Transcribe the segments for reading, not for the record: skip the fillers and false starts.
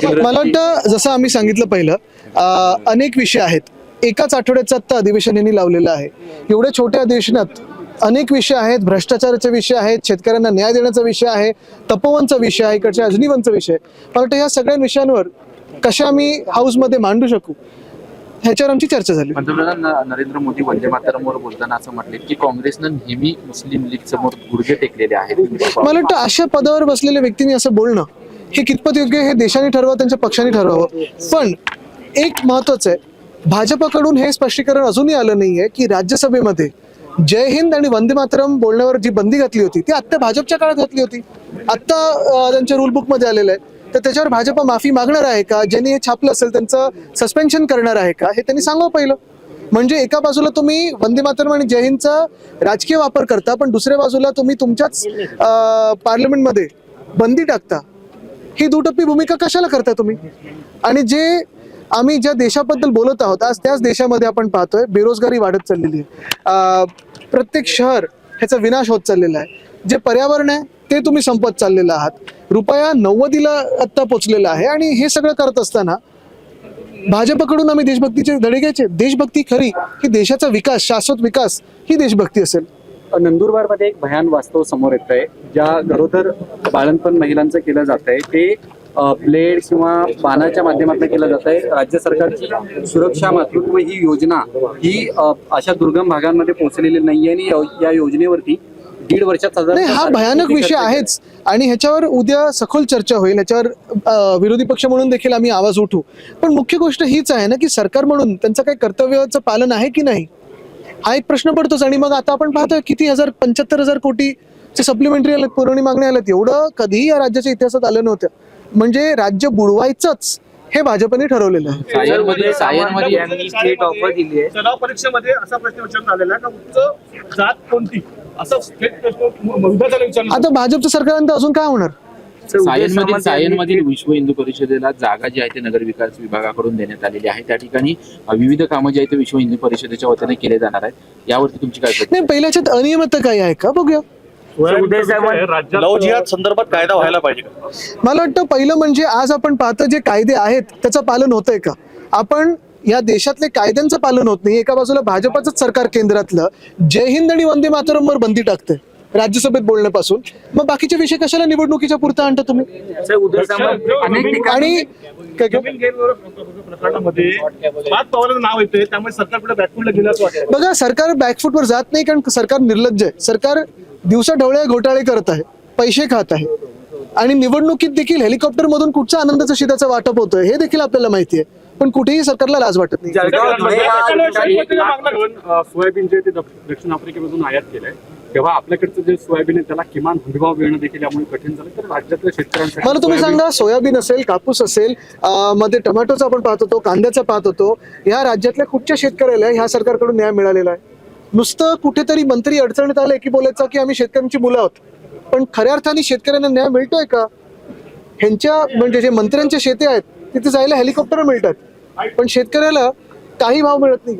मला वाटतं जसं आम्ही सांगितलं पहिलं, अनेक विषय आहेत. एकाच आठवड्याचं आत्ता अधिवेशन यांनी लावलेलं आहे. एवढ्या छोट्या अधिवेशनात अनेक विषय आहेत. भ्रष्टाचाराचे विषय आहेत, शेतकऱ्यांना न्याय देण्याचा विषय आहे, तपोवनचा विषय आहे, इकडच्या अग्निवनचा विषय. मला वाटतं ह्या सगळ्या विषयांवर कशा आम्ही हाऊसमध्ये मांडू शकू ह्याच्यावर आमची चर्चा झाली. पंतप्रधान नरेंद्र मोदी वंदे मातरमवर बोलताना असं म्हटले की काँग्रेसनं नेहमी मुस्लिम लीग समोर गुडघे टेकलेले आहेत. मला वाटतं अशा पदावर बसलेल्या व्यक्तींनी असं बोलणं हे कितपत योग्य हे देशाने ठरवावं, त्यांच्या पक्षाने ठरवावं. पण एक महत्वाचं आहे, भाजपकडून हे स्पष्टीकरण अजूनही आलं नाहीये की राज्यसभेमध्ये जय हिंद आणि वंदे मातरम बोलण्यावर जी बंदी घातली होती ती आत्ता भाजपच्या काळात घातली होती. आत्ता त्यांच्या रूल बुक मध्ये आलेलं आहे. तर त्याच्यावर भाजप माफी मागणार आहे का? ज्यांनी हे छापलं असेल त्यांचं सस्पेन्शन करणार आहे का? हे त्यांनी सांगावं पहिलं. म्हणजे एका बाजूला तुम्ही वंदे मातरम आणि जय हिंदचा राजकीय वापर करता, पण दुसऱ्या बाजूला तुम्ही तुमच्याच पार्लमेंटमध्ये बंदी टाकता. ही दुटप्पी भूमिका कशाला करता तुम्ही? आणि जे आम्ही ज्या देशाबद्दल बोलत आहोत आज त्याच देशामध्ये आपण पाहतोय बेरोजगारी वाढत चाललेली आहे. प्रत्येक शहर ह्याचा विनाश होत चाललेला आहे. जे पर्यावरण आहे ते तुम्ही संपत चाललेलं आहात. रुपया 90ला आत्ता पोचलेला आहे. आणि हे सगळं करत असताना भाजपकडून आम्ही देशभक्तीचे धडे घ्यायचे. देशभक्ती खरी ही देशाचा विकास, शाश्वत विकास ही देशभक्ती असेल. नंदुरबारमध्ये एक भयान वास्तव समोर येत आहे. ज्या गरोदर बाळंतपण महिलांचं केलं जात आहे ते ब्लेड किंवा बाणाच्या माध्यमातून केलं जात आहे. राज्य सरकारची सुरक्षा मातृत्व ही योजना ही अशा दुर्गम भागांमध्ये पोहोचलेली नाहीये आणि या योजनेवरती 1.5 वर्षात नाही, हा भयानक विषय आहेच आणि ह्याच्यावर उद्या सखोल चर्चा होईल. ह्याच्यावर विरोधी पक्ष म्हणून देखील आम्ही आवाज उठू. पण मुख्य गोष्ट हीच आहे ना की सरकार म्हणून त्यांचं काही कर्तव्याचं पालन आहे की नाही हा एक प्रश्न पडतोच. आणि मग आता आपण पाहतोय किती 75,000 कोटीचे सप्लिमेंटरी आलेत, पुरवणी मागण्या आल्यात. एवढं कधीही या राज्याच्या इतिहासात आलं नव्हतं. म्हणजे राज्य बुडवायचंच हे भाजपने ठरवलेलं आहे. स्टेट ऑफर दिली आहे. सराव परीक्षेमध्ये असा प्रश्न विचारण्यात आलेला आहे का उच्च जात कोणती असं स्टेट प्रश्न आता भाजपचं सरकार अजून काय होणार? सायनमधील विश्व हिंदू परिषदेला जागा जी आहे ते नगर विकास विभागाकडून देण्यात आलेली आहे. त्या ठिकाणी विविध कामं जी आहेत ते विश्व हिंदू परिषदेच्या वतीने केले जाणार आहेत. यावरती तुमची काय? नाही, पहिल्याच्यात अनियमितता काय आहे का बघूया. लव जिहाद संदर्भात कायदा व्हायला पाहिजे का? मला वाटतं पहिलं म्हणजे आज आपण पाहतो जे कायदे आहेत त्याचं पालन होतंय का? आपण या देशातले कायद्यांचं पालन होत नाही. एका बाजूला भाजपचंच सरकार केंद्रातलं जय हिंद आणि वंदे मातरमवर बंदी टाकते राज्यसभेत बोलण्यापासून. मग बाकीचे विषय कशाला निवडणुकीच्या पुरता आणता तुम्ही? आणि प्रकरणामध्ये पाच पवारांचं नाव येते त्यामुळे सरकार कुठे बॅकफुटला गेलं असं वाटतं. बघा, सरकार बॅकफुटवर जात नाही कारण सरकार निर्लज्ज आहे. सरकार दिवसा ढवळे घोटाळे करत आहे, पैसे खात आहे आणि निवडणुकीत देखील हेलिकॉप्टर मधून कुठच्या आनंदाचं शीताचं वाटप होतोय हे देखील आपल्याला माहिती आहे. पण कुठेही सरकारला लाज वाटत नाही. सोयाबीन जे ते दक्षिण आफ्रिकेमधून आयात केलंय तेव्हा आपल्याकडचं जे सोयाबीन आहे त्याला किमान हमीभाव मिळणं देखील यामुळे कठीण झालं. तर राज्यातल्या शेतकऱ्यांसाठी मला तुम्ही सांगा, सोयाबीन असेल, कापूस असेल, मध्ये टोमॅटोचा आपण पाहत होतो, कांद्याचा पाहत होतो, या राज्यातल्या कुठच्या शेतकऱ्याला ह्या सरकारकडून न्याय मिळालेला आहे? नुसतं कुठेतरी मंत्री अडचणीत आले की बोलायचं की आम्ही शेतकऱ्यांची मुलं आहोत. पण खऱ्या अर्थाने शेतकऱ्यांना न्याय मिळतोय का? ह्यांच्या म्हणजे जे मंत्र्यांचे शेते आहेत तिथे जायला हेलिकॉप्टर मिळतात पण शेतकऱ्याला काही भाव मिळत नाही.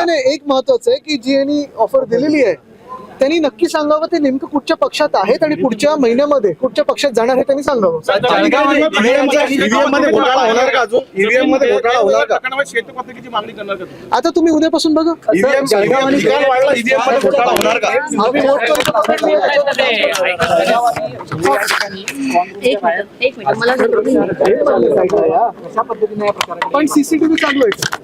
नाही, एक महत्वाचं आहे की जी यांनी ऑफर दिलेली आहे त्यांनी नक्की सांगावं ते नेमकं कुठच्या पक्षात आहेत आणि पुढच्या महिन्यामध्ये कुठच्या पक्षात जाणार आहे त्यांनी सांगावं. आता तुम्ही उद्यापासून बघा. पण सीसीटीव्ही चालू आहे.